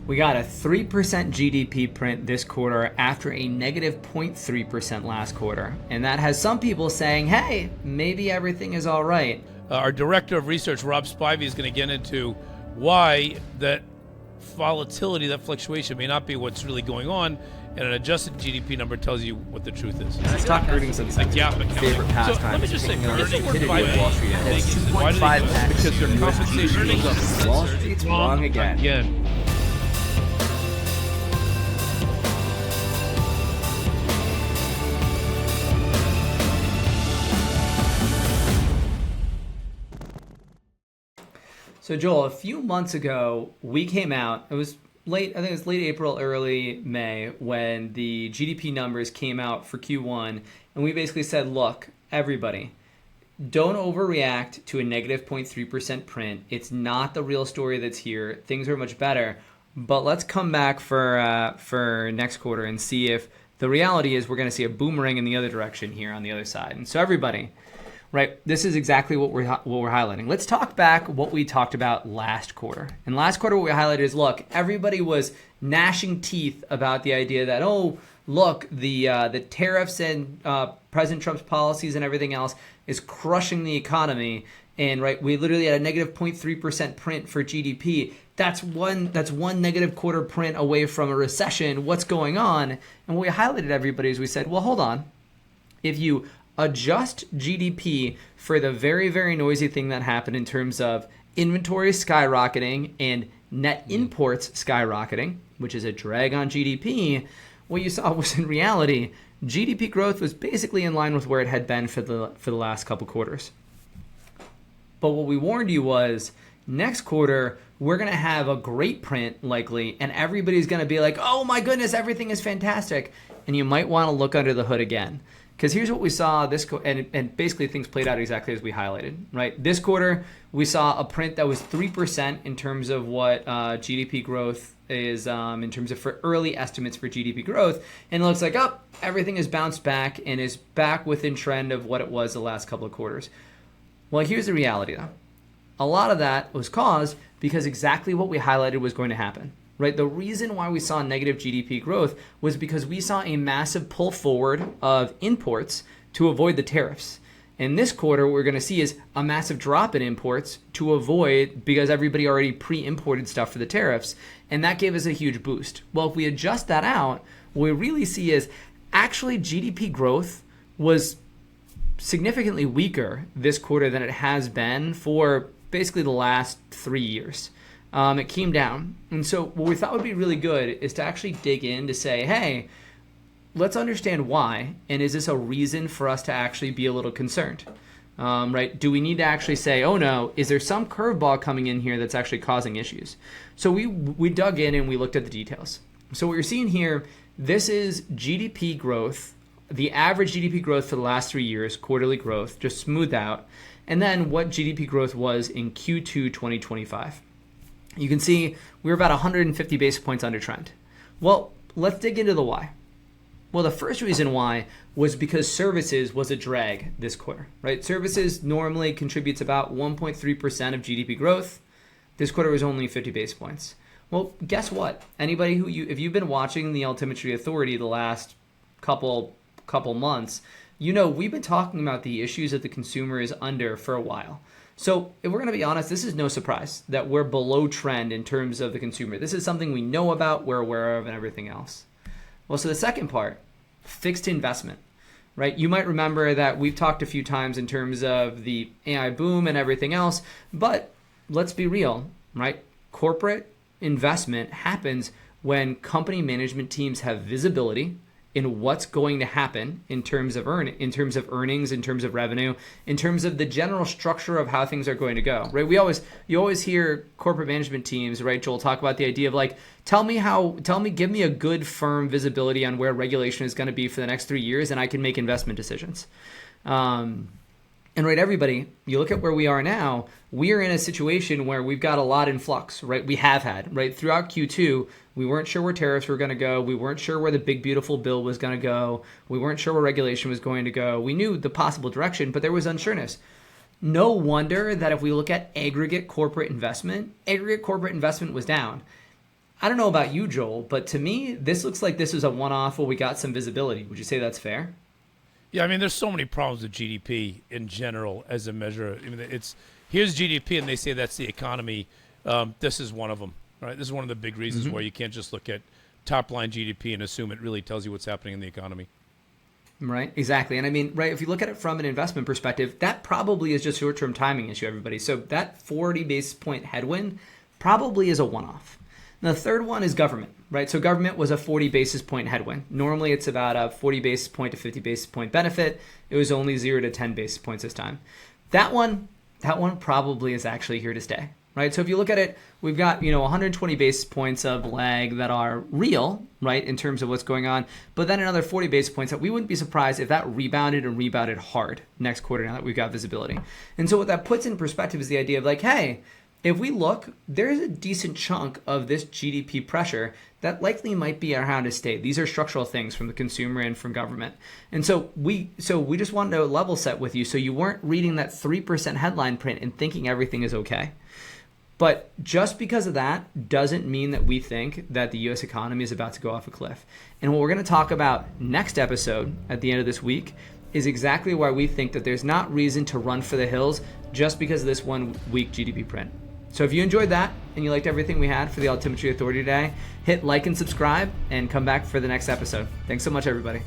We got a 3% GDP print this quarter after a negative 0.3% last quarter. And that has some people saying, hey, maybe everything is all right. Our director of research, Rob Spivey, is going to get into why that volatility, that fluctuation may not be what's really going on, and an adjusted GDP number tells you what the truth is. Let's talk earnings and favorite pastime. So let me just say, earnings Wall Street has 2.5x because their compensation goes up. Wall Street's wrong again. So Joel, a few months ago, we came out, it was late, I think it was late April, early May, when the GDP numbers came out for Q1, and we basically said, look, everybody, don't overreact to a negative 0.3% print. It's not the real story that's here. Things are much better, but let's come back for next quarter and see if the reality is we're going to see a boomerang in the other direction here on the other side. And so everybody, right, this is exactly what we're highlighting. Let's talk back what we talked about last quarter. And last quarter what we highlighted is, look, everybody was gnashing teeth about the idea that, oh, look, the tariffs and President Trump's policies and everything else is crushing the economy. And right, we literally had a negative 0.3% print for GDP. That's one negative quarter print away from a recession. What's going on? And what we highlighted everybody is we said, well, hold on. If you adjust GDP for the very, very noisy thing that happened in terms of inventory skyrocketing and net imports skyrocketing, which is a drag on GDP, what you saw was in reality, GDP growth was basically in line with where it had been for the last couple quarters. But what we warned you was next quarter, we're going to have a great print likely, and everybody's going to be like, oh my goodness, everything is fantastic. And you might want to look under the hood again. Because here's what we saw and basically things played out exactly as we highlighted, right? This quarter, we saw a print that was 3% in terms of what GDP growth is, in terms of for early estimates for GDP growth. And it looks like, everything has bounced back and is back within trend of what it was the last couple of quarters. Well, here's the reality though. A lot of that was caused because exactly what we highlighted was going to happen. Right, the reason why we saw negative GDP growth was because we saw a massive pull forward of imports to avoid the tariffs. And this quarter, what we're going to see is a massive drop in imports to avoid, because everybody already pre-imported stuff for the tariffs. And that gave us a huge boost. Well, if we adjust that out, what we really see is actually GDP growth was significantly weaker this quarter than it has been for basically the last 3 years. It came down. And so what we thought would be really good is to actually dig in to say, hey, let's understand why. And is this a reason for us to actually be a little concerned? Right? Do we need to actually say, oh no, is there some curveball coming in here that's actually causing issues? So we dug in and we looked at the details. So what you're seeing here, this is GDP growth, the average GDP growth for the last 3 years, quarterly growth, just smoothed out. And then what GDP growth was in Q2 2025. You can see we were about 150 basis points under trend. Well, let's dig into the why. Well, the first reason why was because services was a drag this quarter, right? Services normally contributes about 1.3% of GDP growth. This quarter was only 50 basis points. Well, guess what? Anybody if you've been watching the Altimetry Authority the last couple months, you know we've been talking about the issues that the consumer is under for a while. So if we're going to be honest, this is no surprise that we're below trend in terms of the consumer. This is something we know about, we're aware of, and everything else. Well, so the second part, fixed investment, right? You might remember that we've talked a few times in terms of the AI boom and everything else, but let's be real, right? Corporate investment happens when company management teams have visibility in what's going to happen in terms of earnings, in terms of revenue, in terms of the general structure of how things are going to go, right? You always hear corporate management teams, right, Joel, talk about the idea of like, give me a good firm visibility on where regulation is going to be for the next 3 years, and I can make investment decisions. And right, everybody, you look at where we are now, we are in a situation where we've got a lot in flux, right? We have had, right? Throughout Q2, we weren't sure where tariffs were going to go. We weren't sure where the big, beautiful bill was going to go. We weren't sure where regulation was going to go. We knew the possible direction, but there was unsureness. No wonder that if we look at aggregate corporate investment was down. I don't know about you, Joel, but to me, this looks like this is a one-off where we got some visibility. Would you say that's fair? Yeah, I mean, there's so many problems with GDP in general as a measure. I mean, here's GDP, and they say that's the economy. This is one of them, right? This is one of the big reasons why you can't just look at top-line GDP and assume it really tells you what's happening in the economy. Right, exactly. And I mean, right, if you look at it from an investment perspective, that probably is just short-term timing issue, everybody. So that 40 basis point headwind probably is a one-off. Now, the third one is government, right? So government was a 40 basis point headwind. Normally, it's about a 40 basis point to 50 basis point benefit. It was only 0 to 10 basis points this time. That one probably is actually here to stay, right? So if you look at it, we've got 120 basis points of lag that are real, right, in terms of what's going on, but then another 40 basis points that we wouldn't be surprised if that rebounded and rebounded hard next quarter now that we've got visibility. And so what that puts in perspective is the idea of like, hey, if we look, there's a decent chunk of this GDP pressure that likely might be around to stay. These are structural things from the consumer and from government. And so we just wanted to level set with you so you weren't reading that 3% headline print and thinking everything is okay. But just because of that doesn't mean that we think that the U.S. economy is about to go off a cliff. And what we're going to talk about next episode at the end of this week is exactly why we think that there's not reason to run for the hills just because of this 1 week GDP print. So if you enjoyed that and you liked everything we had for the Altimetry Authority today, hit like and subscribe and come back for the next episode. Thanks so much, everybody.